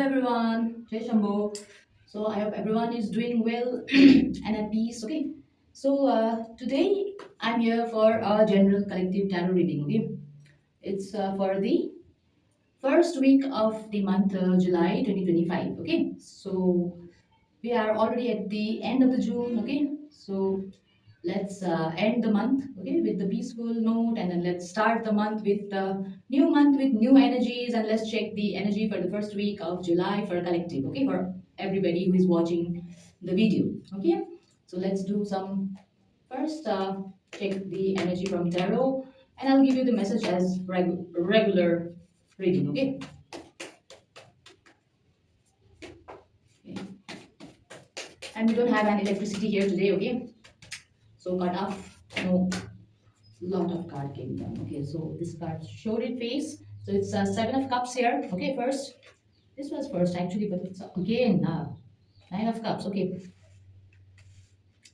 everyone, Jai Shambho. So I hope everyone is doing well and at peace. Okay. So today I'm here for a general collective tarot reading. Okay, it's for the first week of the month July 2025. Okay, so we are already at the end of the June. Okay, so let's end the month, okay, with the peaceful note, and then let's start the month with new energies, and let's check the energy for the first week of July for collective, okay, for everybody who is watching the video. Okay, so let's do some first check the energy from tarot, and I'll give you the message as regular reading. Okay. Okay, and we don't have any electricity here today. Okay, so cut off, no, lot of card came down. Okay, so this card showed it face. So it's a seven of cups here. Okay, first. This was first actually, but it's again nine of cups. Okay,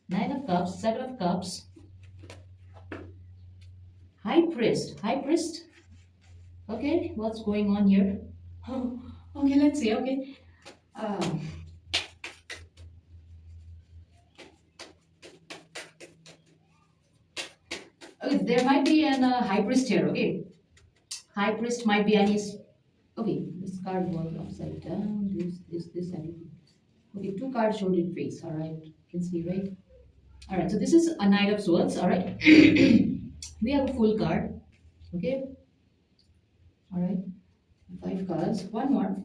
nine of cups, seven of cups, high priest, high priest. Okay, what's going on here? Okay, let's see. Okay, um, okay, there might be an high priest here. Okay, high priest might be any. Okay, this card was upside down. This, everything. Okay, two cards showed in face. All right, you can see, right? All right, so this is a Knight of Swords. All right, we have a full card. Okay, all right, five cards, one more,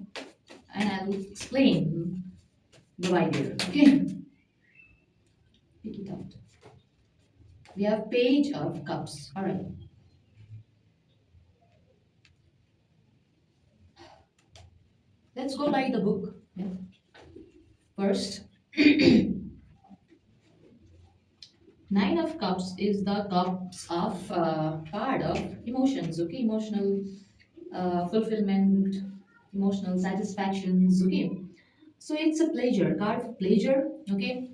and I will explain the idea. Okay, pick it out. We have Page of Cups. All right, let's go by the book. Yeah. First, Nine of Cups is the cups of card of emotions. Okay, emotional fulfillment, emotional satisfactions. Okay, so it's a pleasure card for pleasure. Okay,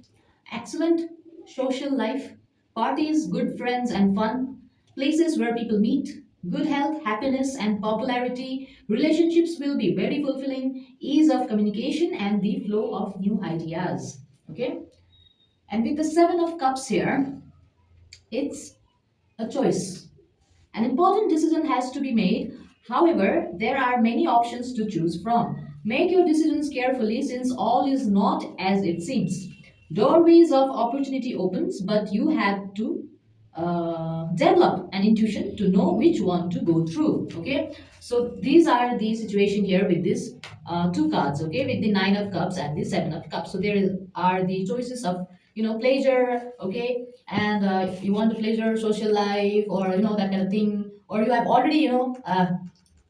excellent social life, parties, good friends, and fun, places where people meet, good health, happiness, and popularity. Relationships will be very fulfilling, ease of communication, and the flow of new ideas. Okay, and with the Seven of Cups here, it's a choice. An important decision has to be made. However, there are many options to choose from. Make your decisions carefully since all is not as it seems. Doorways of opportunity opens, but you have to develop an intuition to know which one to go through. Okay, so these are the situation here with these two cards. Okay, with the Nine of Cups and the Seven of Cups. So there are the choices of pleasure. Okay, and you want to pleasure social life, or that kind of thing, or you have already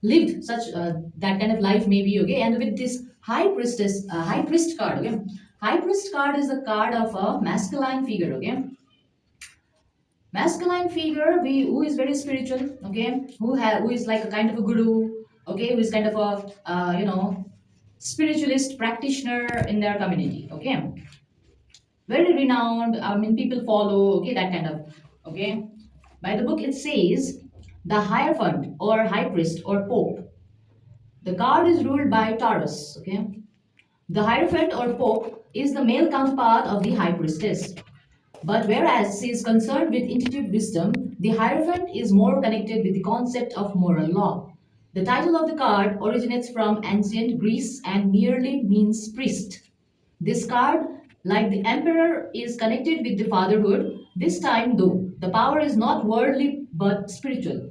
lived such that kind of life maybe. Okay, and with this high priest card. Okay, high priest card is the card of a masculine figure. Okay, masculine figure who is very spiritual. Okay, who is like a kind of a guru. Okay, who is kind of a spiritualist practitioner in their community. Okay, very renowned. I mean, people follow. Okay, that kind of. Okay, by the book it says the Hierophant or High Priest or Pope. The card is ruled by Taurus. Okay, the Hierophant or Pope is the male counterpart of the High Priestess. But whereas she is concerned with intuitive wisdom, the Hierophant is more connected with the concept of moral law. The title of the card originates from ancient Greece and merely means priest. This card, like the Emperor, is connected with the fatherhood, this time though the power is not worldly but spiritual.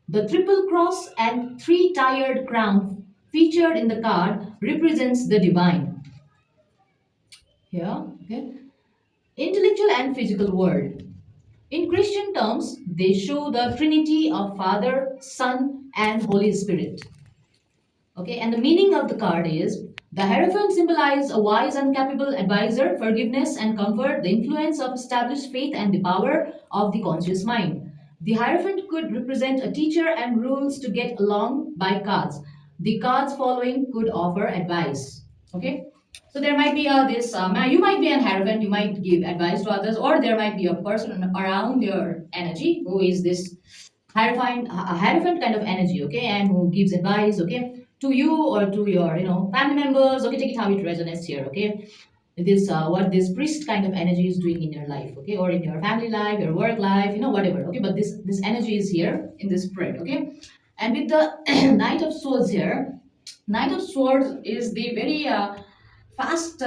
The triple cross and three-tiered crown featured in the card represents the divine. Here, okay. Intellectual and physical world. In Christian terms, they show the Trinity of Father, Son, and Holy Spirit. Okay, and the meaning of the card is the Hierophant symbolizes a wise and capable advisor, forgiveness and comfort, the influence of established faith, and the power of the conscious mind. The Hierophant could represent a teacher and rules to get along by cards. The cards following could offer advice. Okay, so there might be you might be an Hierophant, you might give advice to others, or there might be a person around your energy who is this Hierophant kind of energy. Okay, and who gives advice. Okay, to you or to your family members. Okay, take it how it resonates here. Okay, this what this priest kind of energy is doing in your life, okay, or in your family life, your work life, whatever. Okay, but this energy is here in this spread. Okay, and with the Knight of Swords here, Knight of Swords is the very fast,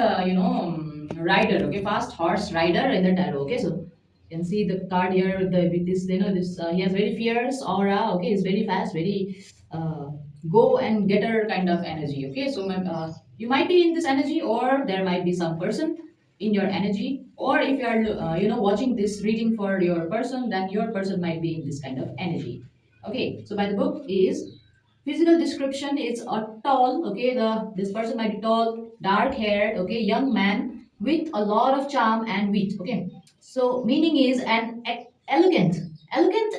rider. Okay, fast horse rider in the tarot. Okay, so you can see the card here with this, this he has very fierce aura. Okay, he's very fast, very go and getter kind of energy. Okay, so you might be in this energy, or there might be some person in your energy, or if you are watching this reading for your person, then your person might be in this kind of energy. Okay, so by the book is physical description, it's a tall, okay, this person might be tall, dark haired, okay, young man with a lot of charm and wit. Okay, so meaning is an elegant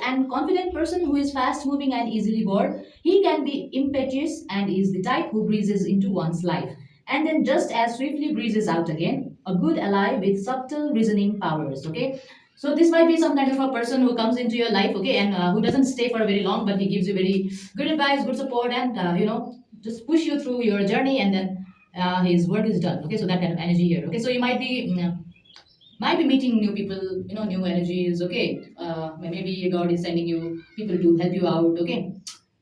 and confident person who is fast moving and easily bored. He can be impetuous and is the type who breezes into one's life and then just as swiftly breezes out again. A good ally with subtle reasoning powers. Okay, so this might be some kind of a person who comes into your life, okay, and who doesn't stay for very long, but he gives you very good advice, good support, and just push you through your journey, and then his work is done. Okay, so that kind of energy here. Okay, so you might be meeting new people, new energies. Okay, maybe God is sending you people to help you out. Okay,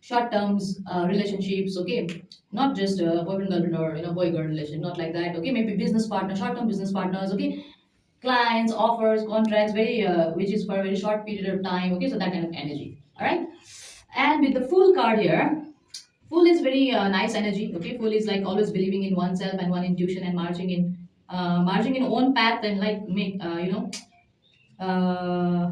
short terms relationships. Okay, not just boyfriend girlfriend or boy girl relation, not like that. Okay, maybe business partner, short term business partners. Okay, clients, offers, contracts, very which is for a very short period of time. Okay, so that kind of energy. All right, and with the Fool card here, Fool is very nice energy. Okay, Fool is like always believing in oneself and one intuition and marching in own path and like make uh,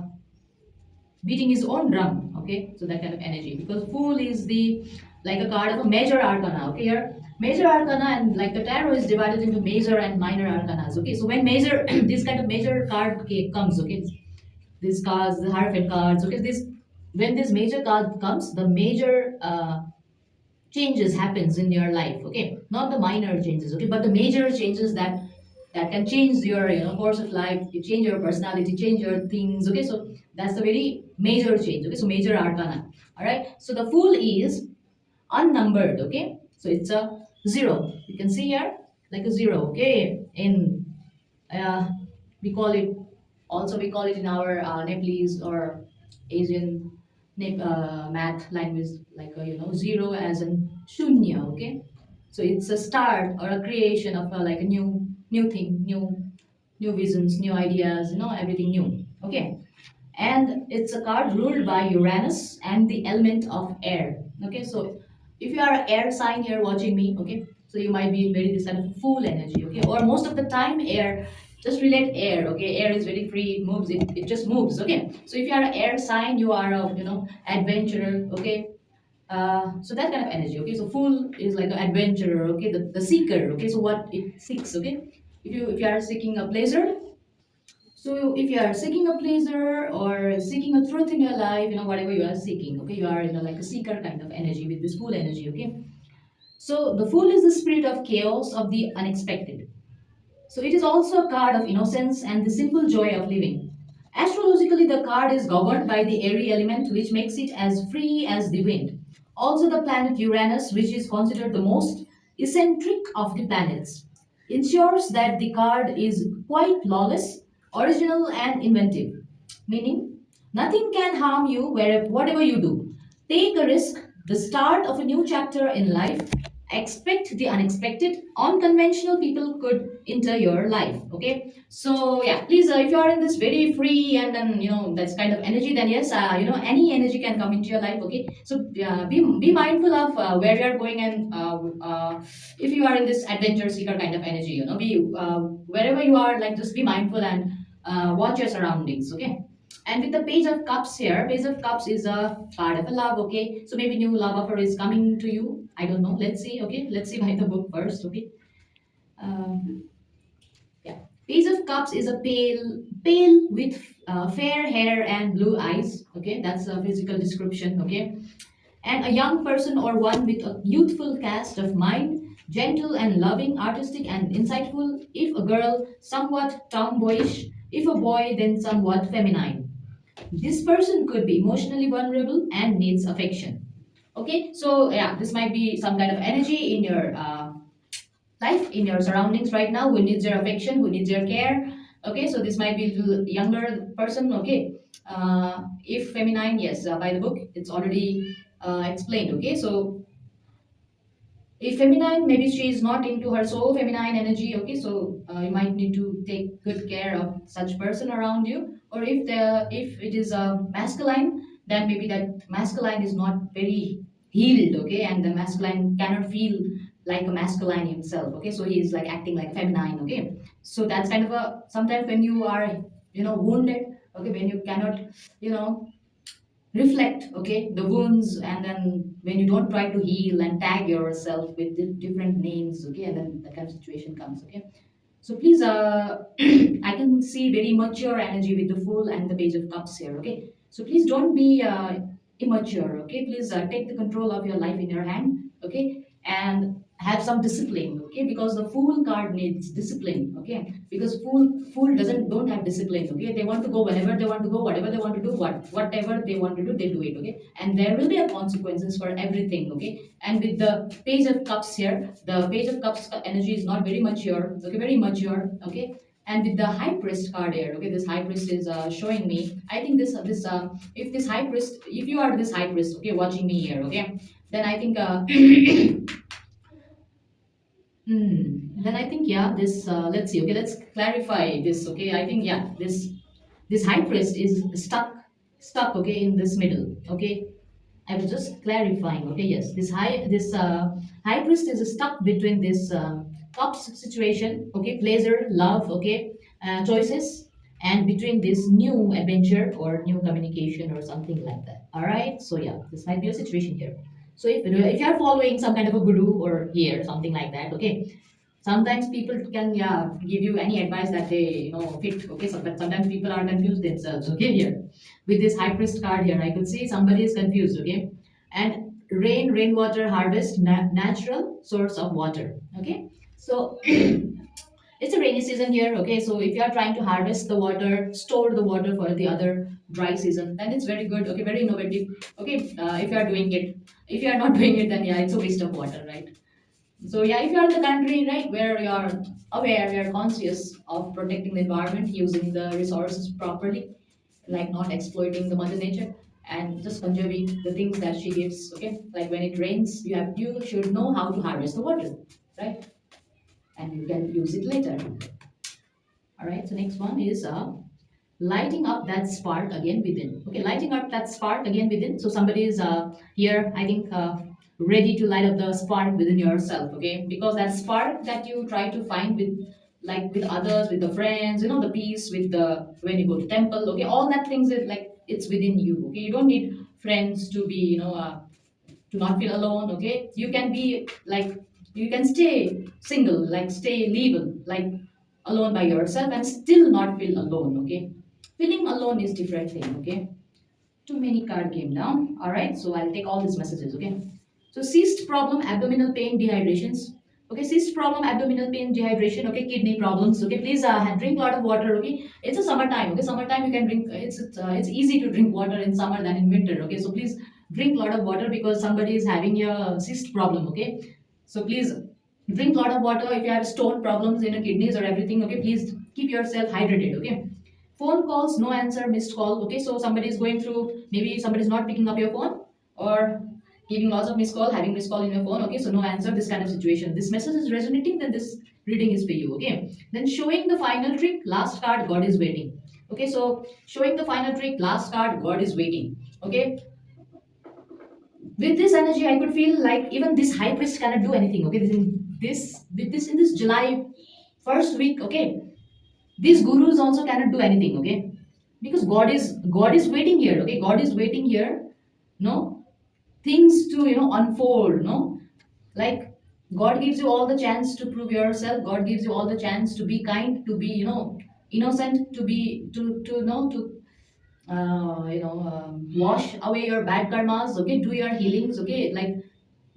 beating his own drum. Okay, so that kind of energy, because Fool is the like a card of a major arcana. Okay, here major arcana, and like the tarot is divided into major and minor arcanas. Okay, so when major this kind of major card, okay, comes, okay, these cards, the Hierophant cards, okay, this when this major card comes, the major changes happens in your life. Okay, not the minor changes, okay, but the major changes that can change your course of life, you change your personality, change your things. Okay, so that's the very major change. Okay, so major arcana. All right, so the Fool is unnumbered. Okay, so it's a zero, you can see here, like a zero. Okay, in uh, we call it, also we call it in our Nepalese or Asian math language, like zero as in shunya. Okay, so it's a start or a creation of like a new thing, new visions, new ideas, everything new. Okay, and it's a card ruled by Uranus and the element of air. Okay, so if you are an air sign here watching me, okay, so you might be in very this kind of Fool energy. Okay, or most of the time air, just relate air. Okay, air is very free, it moves, it just moves. Okay, so if you are an air sign, you are a adventurer. Okay, so that kind of energy. Okay, so Fool is like an adventurer. Okay, the seeker. Okay, so what it seeks. Okay, if you are seeking a pleasure, so if you are seeking a pleasure or seeking a truth in your life, whatever you are seeking, okay, you are like a seeker kind of energy with this Fool energy. Okay, so the Fool is the spirit of chaos, of the unexpected. So it is also a card of innocence and the simple joy of living. Astrologically, the card is governed by the airy element, which makes it as free as the wind. Also, the planet Uranus, which is considered the most eccentric of the planets, ensures that the card is quite lawless, original, and inventive, meaning nothing can harm you whatever you do. Take a risk, the start of a new chapter in life. Expect the unexpected. Unconventional people could enter your life. Okay, so yeah, please, if you are in this very free and then that's kind of energy, then yes, any energy can come into your life. Okay, so be mindful of where you are going, and if you are in this adventure seeker kind of energy, be wherever you are, like just be mindful and watch your surroundings. Okay, and with the Page of Cups here, Page of Cups is a card of a love. Okay, so maybe new love offer is coming to you. I don't know. Let's see. Okay, let's see by the book first. Okay. Um, yeah. Page of Cups is a pale with fair hair and blue eyes. Okay, that's a physical description. Okay, and a young person or one with a youthful cast of mind, gentle and loving, artistic and insightful. If a girl, somewhat tomboyish. If a boy, then somewhat feminine. This person could be emotionally vulnerable and needs affection. Okay, so yeah, this might be some kind of energy in your life, in your surroundings right now, who needs your affection, who needs your care. Okay, so this might be a little younger person. Okay, if feminine, yes, by the book, it's already explained. Okay, so if feminine, maybe she is not into her soul feminine energy. Okay, so you might need to take good care of such person around you. Or if it is a masculine, then maybe that masculine is not very healed. Okay, and the masculine cannot feel like a masculine himself. Okay, so he is like acting like feminine. Okay, so that's kind of a, sometimes when you are, wounded. Okay, when you cannot, you know reflect, okay, the wounds, and then when you don't try to heal and tag yourself with different names, okay, and then that kind of situation comes. Okay, so please, I can see very mature energy with the Fool and the Page of Cups here. Okay, so please don't be immature. Okay, please take the control of your life in your hand. Okay, and have some discipline. Okay, because the Fool card needs discipline. Okay, because Fool doesn't don't have discipline. Okay, they want to go whenever they want to go, whatever they want to do, whatever they want to do, they do it. Okay, and there will be a consequences for everything. Okay, and with the Page of Cups here, the Page of Cups energy is not very mature. Okay, very mature. Okay, and with the High Priest card here, okay, this High Priest is showing me. I think this if this High Priest, if you are this High Priest, okay, watching me here, okay, then I think then I think, yeah, this let's see. Okay, let's clarify this. Okay, I think, yeah, this High Priest is stuck. Okay, in this middle. Okay, I was just clarifying. Okay, yes, this high priest is stuck between this cups situation. Okay, pleasure, love. Okay, choices, and between this new adventure or new communication or something like that. All right. So yeah, this might be a situation here. So if you are following some kind of a guru or here something like that. Okay. Sometimes people can, yeah, give you any advice that they fit. Okay, so but sometimes people are confused themselves. Okay, here with this high priest card here, I could see somebody is confused. Okay, and rainwater harvest, natural source of water. Okay, so it's a rainy season here. Okay, so if you are trying to harvest the water, store the water for the other dry season, then it's very good. Okay, very innovative. Okay, if you are doing it, if you are not doing it, then yeah, it's a waste of water, right? So yeah, if you're in the country, right, where you're aware, you're conscious of protecting the environment, using the resources properly, like not exploiting the mother nature, and just conserving the things that she gives. Okay, like when it rains, you should know how to harvest the water, right? And you can use it later. All right. So next one is lighting up that spark again within. Okay, lighting up that spark again within. So somebody is here, I think, ready to light up the spark within yourself. Okay, because that spark that you try to find with, like, with others, with the friends, the peace with the, when you go to temple. Okay, all that things is like it's within you. Okay, you don't need friends to be, to not feel alone. Okay, you can be like, you can stay single, like stay level, like alone by yourself and still not feel alone. Okay, feeling alone is different thing. Okay, too many card came down. All right, so I'll take all these messages. Okay, so cyst problem, abdominal pain, dehydrations. Okay, cyst problem, abdominal pain, dehydration. Okay, kidney problems. Okay, please drink a lot of water. Okay, it's a summertime. Okay, summertime you can drink. It's easy to drink water in summer than in winter. Okay, so please drink a lot of water because somebody is having a cyst problem. Okay, so please drink a lot of water. If you have stone problems in your kidneys or everything, okay, please keep yourself hydrated. Okay, phone calls, no answer, missed call. Okay, so somebody is going through, maybe somebody is not picking up your phone, or giving lots of missed call, having missed call in your phone. Okay, so no answer, this kind of situation. This message is resonating, then this reading is for you. Okay, then showing the final trick, last card, God is waiting. Okay, so showing the final trick, last card, God is waiting. Okay, with this energy, I could feel like even this high priest cannot do anything. Okay, in this July first week. Okay, these gurus also cannot do anything. Okay, because God is waiting here. Okay, God is waiting here. No, things to unfold. No, like God gives you all the chance to prove yourself. God gives you all the chance to be kind, to be innocent, to be to know to wash away your bad karmas. Okay, do your healings. Okay, like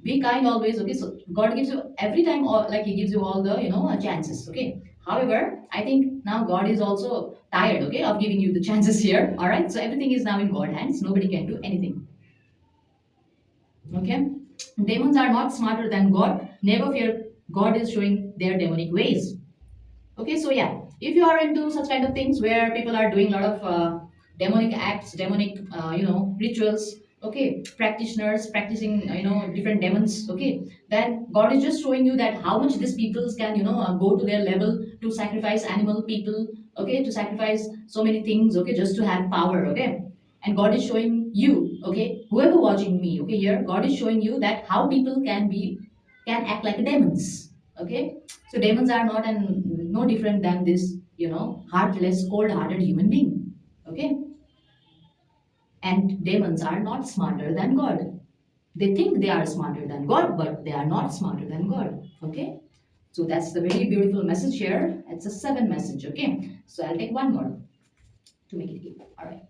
be kind always. Okay, so God gives you every time, or like He gives you all the chances. Okay, however, I think now God is also tired, okay, of giving you the chances here. All right, so everything is now in God's hands. Nobody can do anything. Okay, demons are not smarter than God. Never fear. God is showing their demonic ways. Okay, so yeah, if you are into such kind of things where people are doing a lot of demonic acts, demonic, rituals, okay, practitioners practicing, different demons, okay, then God is just showing you that how much these peoples can, go to their level to sacrifice animal people, okay, to sacrifice so many things, okay, just to have power, okay. And God is showing you, okay, whoever watching me, okay, here, God is showing you that how people can act like demons, okay. So demons are not and no different than this, heartless, cold-hearted human being. Okay, and demons are not smarter than God. They think they are smarter than God, but they are not smarter than God. Okay, so that's the very beautiful message here. It's a seven message. Okay, so I'll take one more to make it clear. All right.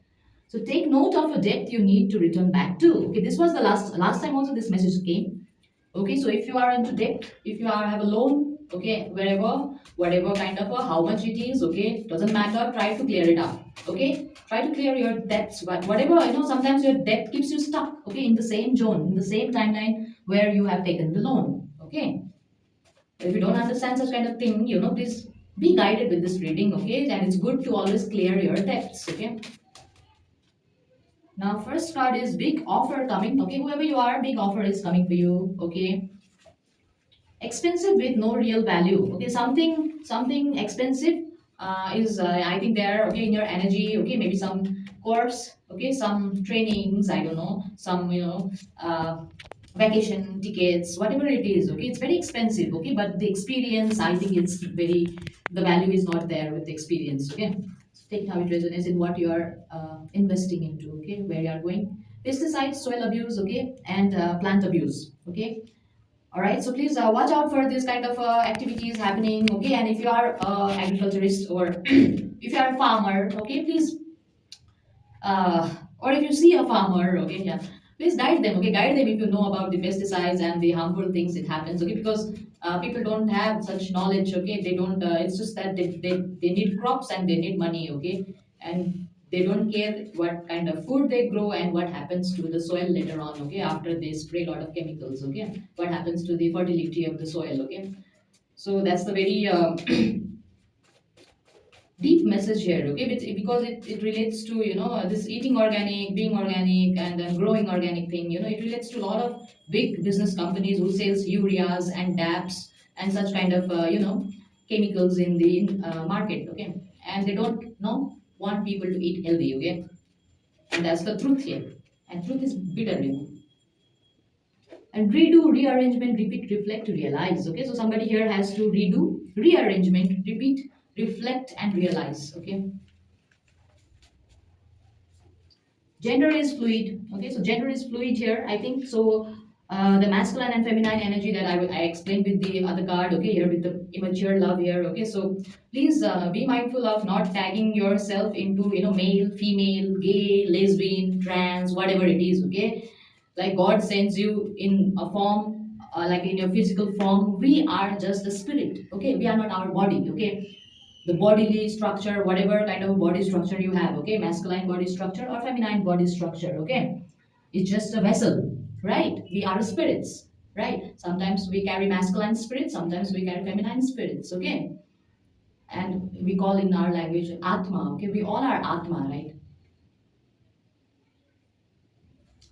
So take note of a debt you need to return back to. Okay, this was the last time also this message came. Okay, so if you are into debt, if you are have a loan, okay, wherever, whatever kind of how much it is, okay, doesn't matter. Try to clear it up. Okay, try to clear your debts. But whatever sometimes your debt keeps you stuck. Okay, in the same zone, in the same timeline where you have taken the loan. Okay, if you don't understand such kind of thing, please be guided with this reading. Okay, and it's good to always clear your debts. Okay. Now, first card is big offer coming. Okay, whoever you are, big offer is coming for you. Okay, expensive with no real value. Okay, something expensive is I think there. Okay, in your energy. Okay, maybe some course. Okay, some trainings. I don't know. Some vacation tickets, whatever it is. Okay, it's very expensive. Okay, but the experience, I think it's very. The value is not there with the experience. Okay, so take how it resonates in what you are investing into. Okay, where you are going. Pesticides, soil abuse. Okay, and plant abuse. Okay, all right, so please watch out for this kind of activities happening. Okay, and if you are agriculturist or if you are a farmer, okay, please, or if you see a farmer, okay, yeah, please guide them. Okay, guide them if you know about the pesticides and the harmful things it happens. Okay, because people don't have such knowledge. Okay, they don't. It's just that they need crops and they need money. Okay, and they don't care what kind of food they grow and what happens to the soil later on. Okay, after they spray a lot of chemicals. Okay, what happens to the fertility of the soil. Okay, so that's the very deep message here, okay, because it relates to this eating organic, being organic, and then growing organic thing. It relates to a lot of big business companies who sells ureas and daps and such kind of chemicals in the market, okay, and they don't want people to eat healthy, okay, and that's the truth here, and truth is bitter, and redo, rearrangement, repeat, reflect, realize. Okay, so somebody here has to redo, rearrangement, repeat, reflect, and realize. Okay, gender is fluid. Okay, so gender is fluid here, I think so. The masculine and feminine energy that I explained with the other card, okay, here with the immature love here, okay, so please be mindful of not tagging yourself into male, female, gay, lesbian, trans, whatever it is, okay. Like God sends you in a form, like in your physical form. We are just a spirit, okay, we are not our body, okay. The bodily structure, whatever kind of body structure you have, okay, masculine body structure or feminine body structure, okay, it's just a vessel, right? We are spirits, right? Sometimes we carry masculine spirits, sometimes we carry feminine spirits, okay, and we call in our language atma, okay, we all are atma, right?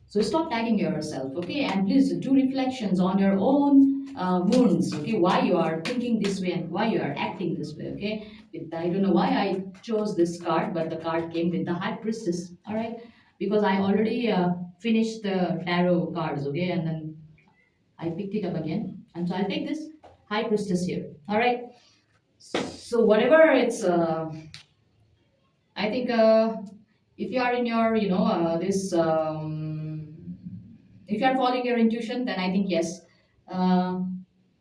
So stop tagging yourself, okay? And please do reflections on your own wounds, okay? Why you are thinking this way and why you are acting this way, okay? I don't know why I chose this card, but the card came with the High Priestess, all right? Because I already finished the tarot cards, okay? And then I picked it up again. And so I'll take this High Priestess here, all right? So whatever it's, I think if you are in your, this. If you are following your intuition, then I think yes, uh,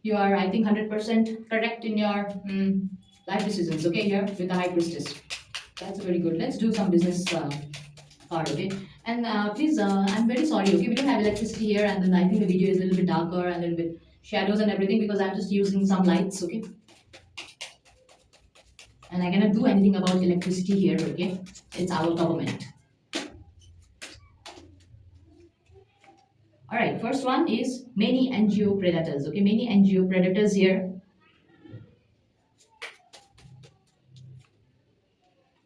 you are, I think, 100% correct in your life decisions. Okay, here with the High Priestess, that's very good. Let's do some business card. Okay, and please, I'm very sorry. Okay, we don't have electricity here, and then I think the video is a little bit darker and a little bit shadows and everything because I'm just using some lights. Okay, and I cannot do anything about electricity here. Okay, it's our government. All right, first one is many NGO predators. Okay, many NGO predators here.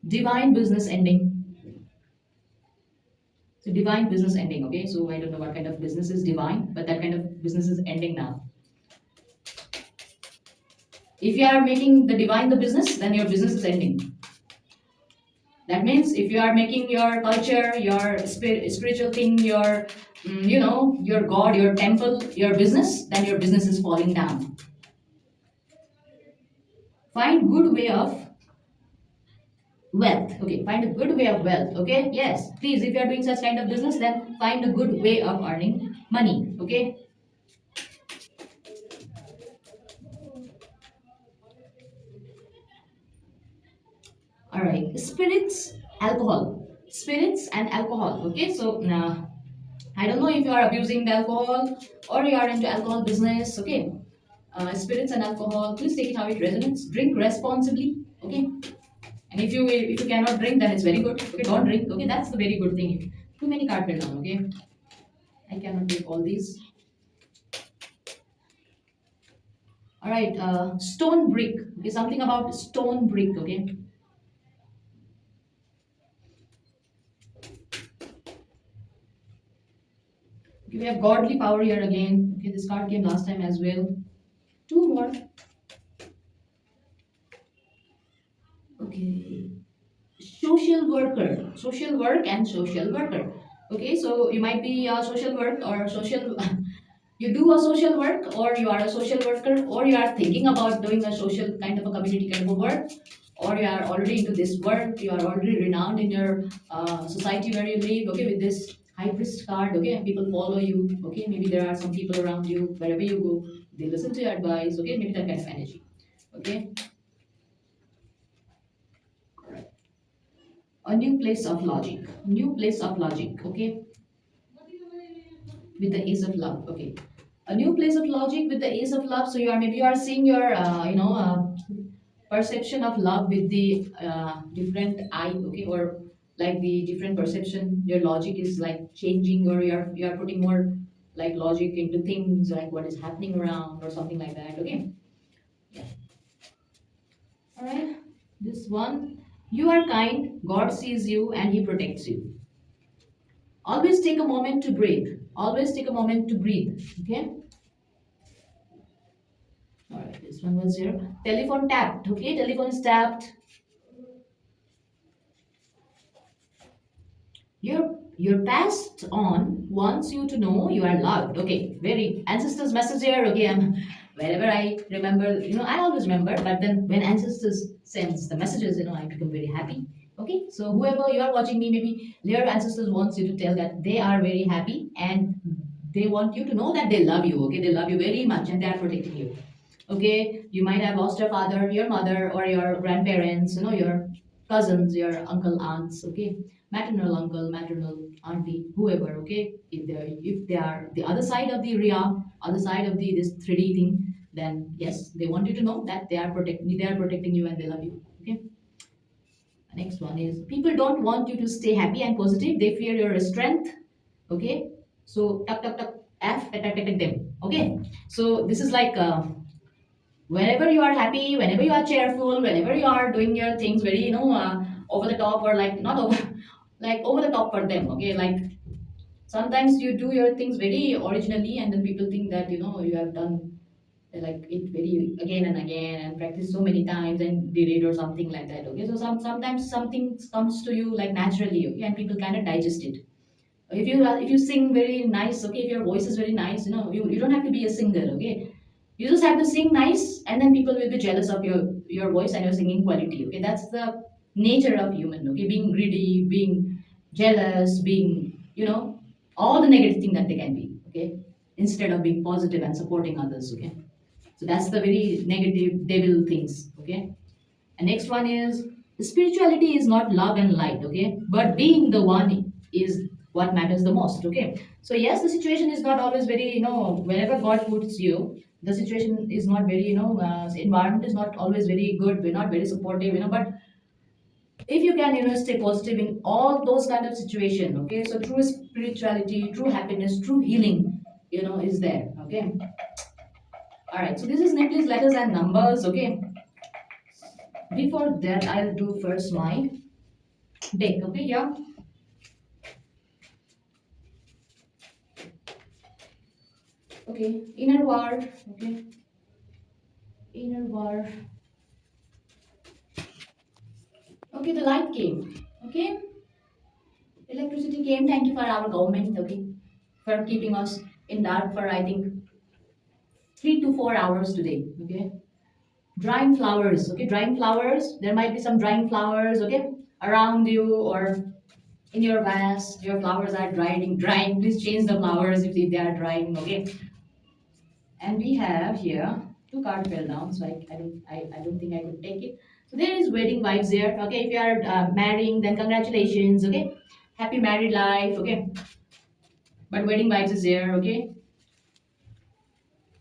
Divine business ending. So divine business ending. Okay, so I don't know what kind of business is divine, but that kind of business is ending now. If you are making the divine the business, then your business is ending. That means if you are making your culture, your spiritual thing, your your god, your temple, your business, then your business is falling down. Find good way of wealth. Okay, find a good way of wealth. Okay, yes, please, if you are doing such kind of business, then find a good way of earning money. Okay. All right, spirits and alcohol. Okay, so now I don't know if you are abusing the alcohol or you are into alcohol business. Okay, spirits and alcohol. Please take it how it resonates. Drink responsibly. Okay, and if you cannot drink, then it's very good. Okay, don't drink. Okay, that's the very good thing. Too many card fell down. Okay, I cannot take all these. All right, stone brick. Okay, something about stone brick. Okay, okay, we have godly power here again. Okay, this card came last time as well. Two more. Okay, social work and social worker. Okay, so you might be a social work or social. You do a social work, or you are a social worker, or you are thinking about doing a social kind of a community kind of a work, or you are already into this work. You are already renowned in your society where you live. Okay, with this high priest card. Okay, and people follow you. Okay, maybe there are some people around you wherever you go. They listen to your advice. Okay, maybe that kind of energy. Okay, a new place of logic. New place of logic. Okay, with the ace of love. Okay, a new place of logic with the ace of love. So you are seeing your perception of love with the different eye. Okay, or like the different perception. Your logic is like changing, or you are putting more like logic into things, like what is happening around or something like that. Okay, all right. This one, you are kind. God sees you and He protects you. Always take a moment to breathe. Always take a moment to breathe. Okay. All right. This one was here. Telephone tapped. Okay. Telephone is tapped. Your past on wants you to know you are loved. Okay. Very ancestors message here. Okay. Wherever I remember, I always remember. But then when ancestors sends the messages, I become very happy. Okay. So whoever you are watching me, maybe your ancestors wants you to tell that they are very happy and they want you to know that they love you. Okay. They love you very much and they are protecting you. Okay, you might have lost your father, your mother, or your grandparents, your cousins, your uncle, aunts. Okay, maternal uncle, maternal auntie, whoever. Okay, if they are the other side of the realm, other side of the this 3D thing, then yes, they want you to know that they are protecting you and they love you. Okay. Next one is people don't want you to stay happy and positive. They fear your strength. Okay, so tuck tuck tuck F attack them. Okay, so this is like. Whenever you are happy, whenever you are cheerful, whenever you are doing your things very over the top, or like not over like over the top for them. Okay, like sometimes you do your things very originally and then people think that you have done like it very again and again and practice so many times and did it or something like that. Okay, so sometimes something comes to you like naturally. Okay, and people kind of digest it. If you sing very nice. Okay, if your voice is very nice, you don't have to be a singer. Okay, you just have to sing nice and then people will be jealous of your voice and your singing quality. Okay, that's the nature of human. Okay, being greedy, being jealous, being all the negative thing that they can be. Okay, instead of being positive and supporting others. Okay, so that's the very negative devil things. Okay, and next one is spirituality is not love and light. Okay, but being the one is what matters the most. Okay, so yes, the situation is not always very wherever God puts you, the situation is not very environment is not always very good. We're not very supportive. But if you can stay positive in all those kind of situation. Okay, so true spirituality, true happiness, true healing is there. Okay. All right. So this is name, please, letters and numbers. Okay. Before that, I'll do first my deck. Okay. Yeah. Okay. Inner war. Okay. Inner war. Okay. The light came. Okay. Electricity came. Thank you for our government. Okay. For keeping us in dark for, I think, 3 to 4 hours today. Okay. Drying flowers. Okay. Drying flowers. There might be some drying flowers. Okay. Around you or in your vase. Your flowers are drying. Drying. Please change the flowers if they are drying. Okay. And we have here two cards fell down, so I don't think I could take it. So there is wedding vibes there. Okay. If you are marrying, then congratulations. Okay. Happy married life. Okay. But wedding vibes is there. Okay.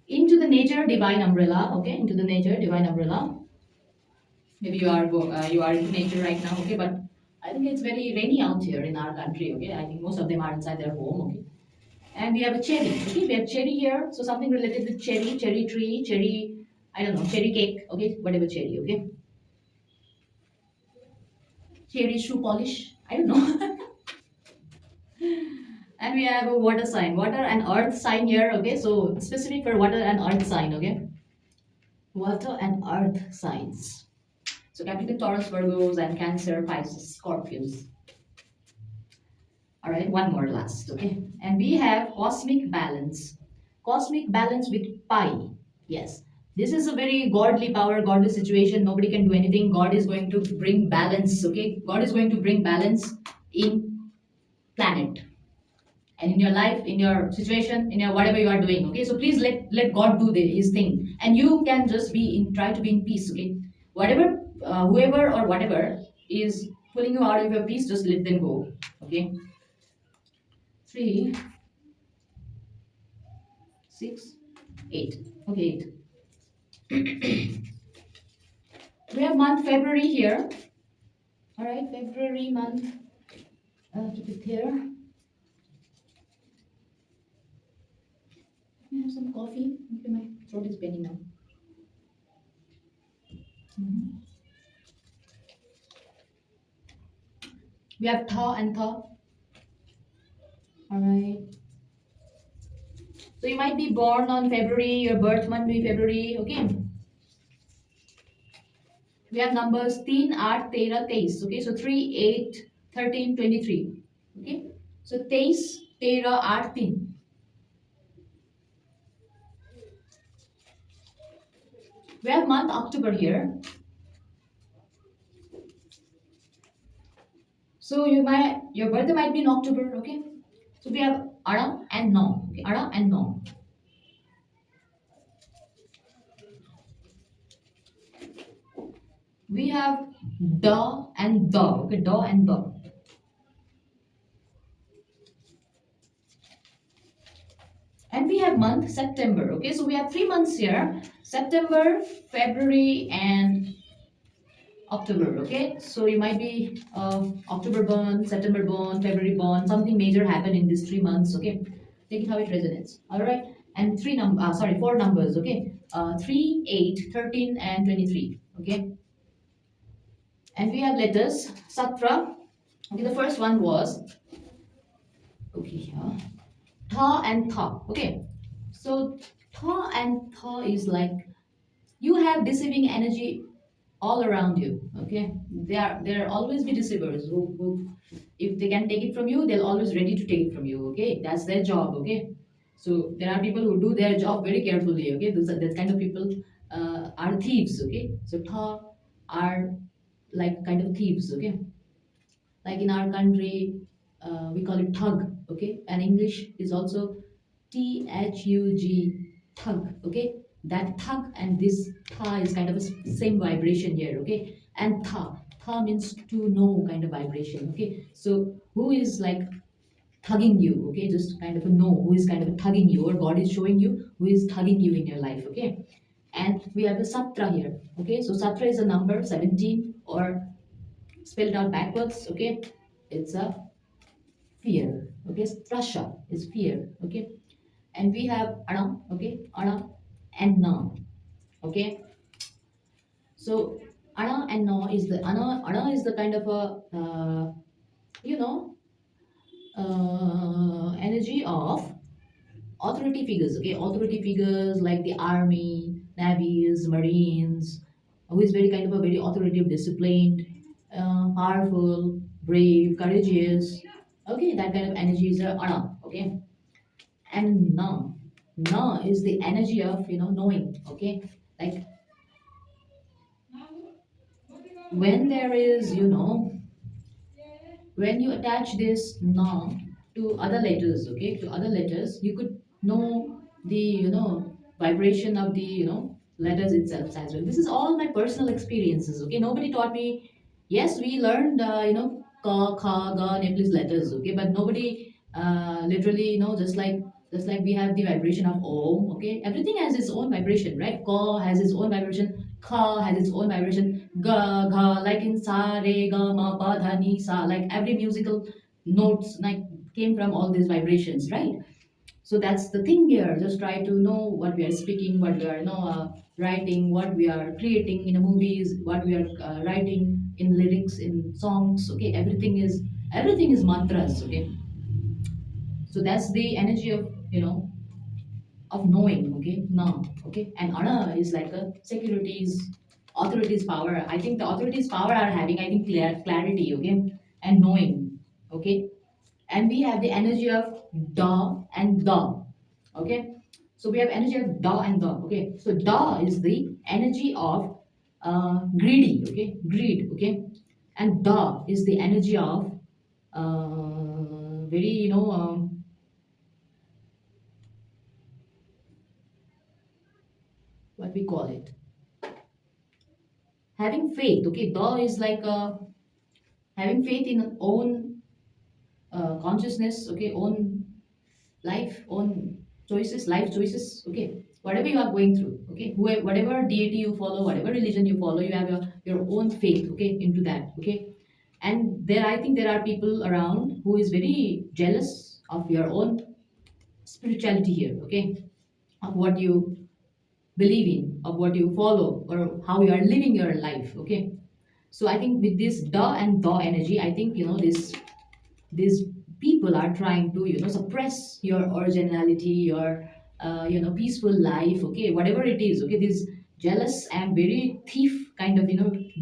Into the nature divine umbrella. Okay. Into the nature divine umbrella. Maybe you are into nature right now. Okay. But I think it's very rainy out here in our country. Okay. I think most of them are inside their home. Okay. And we have a cherry. Okay. We have cherry here. So something related with cherry, cherry tree, cherry, I don't know, cherry cake. Okay. Whatever cherry. Okay. Cherry shoe polish. I don't know. And we have a water sign, water and earth sign here. Okay. So specific for water and earth sign. Okay. Water and earth signs. So Capricorn, Taurus, Virgos, and Cancer, Pisces, Scorpios. All right, one more last. Okay. And we have cosmic balance. Cosmic balance with pi. Yes. This is a very godly power, godly situation. Nobody can do anything. God is going to bring balance. Okay. God is going to bring balance in planet and in your life, in your situation, in your whatever you are doing. Okay. So please let God do his thing. And you can just try to be in peace. Okay. Whatever, whoever or whatever is pulling you out of your peace, just let them go. Okay. Three, 6, 8. Okay, 8. We have month February here. All right, February month. Keep it here. Can I have some coffee? Okay, my throat is paining now. Mhm. We have Tha and Tha. All right. So you might be born on February. Your birth month be February. Okay. We have numbers 3, 8, 13, 23. Okay, so 3, 8, 13, 23. Okay. So 23, 13, 8, 3. We have month October here. So your birthday might be in October, okay? So we have Ada and No. Okay, Ada and No. We have Da and Da. Okay, Da and Da. And we have month September. Okay, so we have 3 months here: September, February, and October. Okay, so you might be October born, September born, February born. Something major happened in these 3 months. Okay, take it how it resonates. All right, and four numbers. Okay, 3, 8, 13, and 23. Okay, and we have letters Satra. Okay, the first one was okay here. Tha and Tha. Okay, so Tha and Tha is like you have deceiving energy all around you. Okay, there always be deceivers who if they can take it from you, they'll always ready to take it from you. Okay, that's their job. Okay, so there are people who do their job very carefully. Okay, those kind of people are thieves. Okay, so Tha are like kind of thieves. Okay, like in our country we call it thug. Okay, and English is also thug, thug. Okay, that thug and this tha is kind of a same vibration here. Okay, and tha means to know kind of vibration. Okay, so who is like thugging you? Okay, just kind of a know who is kind of thugging you, or God is showing you who is thugging you in your life. Okay, and we have a satra here. Okay, so satra is a number 17, or spelled out backwards. Okay, it's a fear. Okay, strasha is fear. Okay, and we have ana, okay, ana and na, okay. So ana and na is the ana is the kind of a you know energy of authority figures, okay, authority figures like the army, navies, marines, who is very kind of a very authoritative, disciplined, powerful, brave, courageous, okay, that kind of energy is a ana, okay. And na is the energy of knowing, okay, like when there is when you attach this na to other letters, okay, to other letters, you could know the vibration of the letters itself as well. This is all my personal experiences, okay. Nobody taught me. Yes, we learned ka, kha, ga, Nepalese letters, okay, but nobody literally just like we have the vibration of om, okay. Everything has its own vibration, right? Ka has its own vibration, kha has its own vibration, ga, gha, like in sa, re, ga, ma, pa, dha, ni, sa, like every musical notes like came from all these vibrations, right? So that's the thing here. Just try to know what we are speaking, what we are writing, what we are creating in the movies, what we are writing in lyrics, in songs, okay. Everything is mantras, okay. So that's the energy of knowing, okay. Now, okay, and ana is like a securities, authorities power. I think the authorities power are having, I think, clarity, okay, and knowing, okay. And we have the energy of da and the, okay. So we have energy of da and the, okay. So da is the energy of greedy, okay, greed, okay. And da is the energy of very what we call it, having faith, okay. Da is like having faith in own consciousness, okay, own life, own choices, life choices, okay. Whatever you are going through, okay, whatever deity you follow, whatever religion you follow, you have your own faith, okay, into that, okay. And there, I think there are people around who is very jealous of your own spirituality here, okay, of what you believe in, of what you follow, or how you are living your life, okay. So I think with this da and da energy, I think these people are trying to suppress your originality, your peaceful life, okay, whatever it is, okay. This jealous and very thief kind of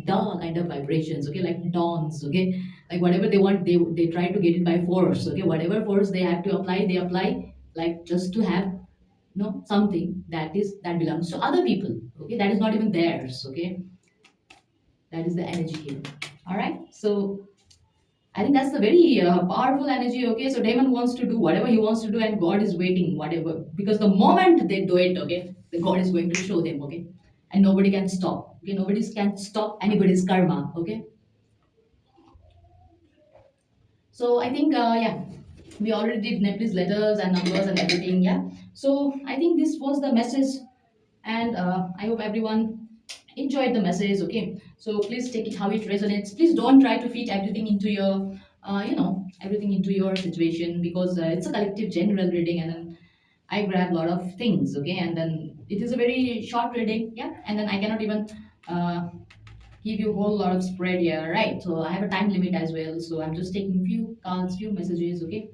da kind of vibrations, okay, like dawns, okay. Like whatever they want, they try to get it by force, okay. Whatever force they have to apply, they apply, like just to have something that belongs to other people, okay, that is not even theirs, okay. That is the energy here. All right, so I think that's the very powerful energy. Okay, so Damon wants to do whatever he wants to do, and God is waiting, whatever, because the moment they do it, okay, the God is going to show them, okay, and nobody can stop. Okay, nobody can stop anybody's karma. Okay, so I think yeah, we already did Nepalese letters and numbers and everything. Yeah, so I think this was the message, and I hope everyone enjoyed the message, okay. So please take it how it resonates. Please don't try to fit everything into your everything into your situation, because it's a collective general reading, and then I grab a lot of things, okay, and then it is a very short reading, yeah, and then I cannot even uh, give you a whole lot of spread here, right? So I have a time limit as well, so I'm just taking few cards, few messages, okay.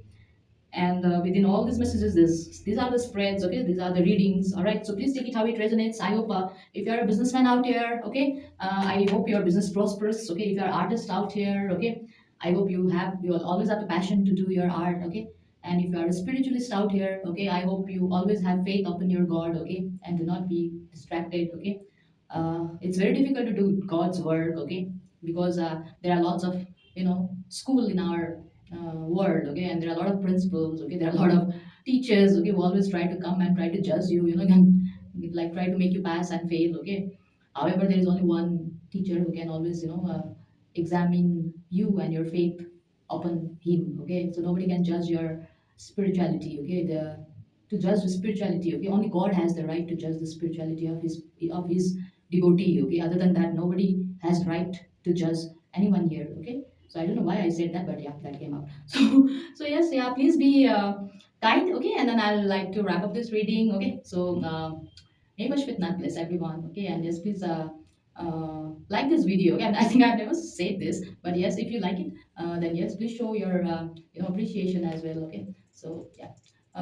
And within all these messages, these are the spreads, okay, these are the readings, all right. So please take it how it resonates. I hope if you're a businessman out here, okay, I hope your business prospers, okay. If you're an artist out here, okay, I hope you will always have a passion to do your art, okay. And if you are a spiritualist out here, okay, I hope you always have faith upon your God, okay, and do not be distracted, okay. It's very difficult to do God's work, okay, because there are lots of school in our world, okay, and there are a lot of principals, okay, there are a lot of teachers, okay, who always try to come and try to judge you, and like try to make you pass and fail, okay. However, there is only one teacher who can always examine you and your faith upon him, okay. So nobody can judge your spirituality, okay. The to judge the spirituality, okay, only God has the right to judge the spirituality of his devotee, okay. Other than that, nobody has right to judge anyone here, okay. So I don't know why I said that, but yeah, that came out. So yes, yeah, please be kind. Okay, and then I'll like to wrap up this reading. Okay, so may Pashvitnath bless everyone. Okay, and yes, please like this video. Okay, I think I've never said this, but yes, if you like it, then yes, please show your appreciation as well. Okay, so yeah.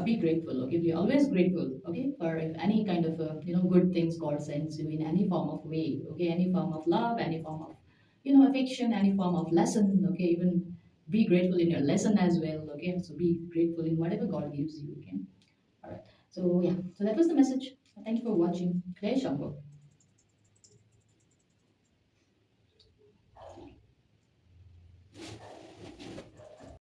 Be grateful, okay? Be always grateful, okay, for if any kind of good things God sends you in any form of way, okay, any form of love, any form of affection, any form of lesson, okay, even be grateful in your lesson as well, okay? So be grateful in whatever God gives you, okay? All right. So yeah, so that was the message. Thank you for watching. Jai Shambho.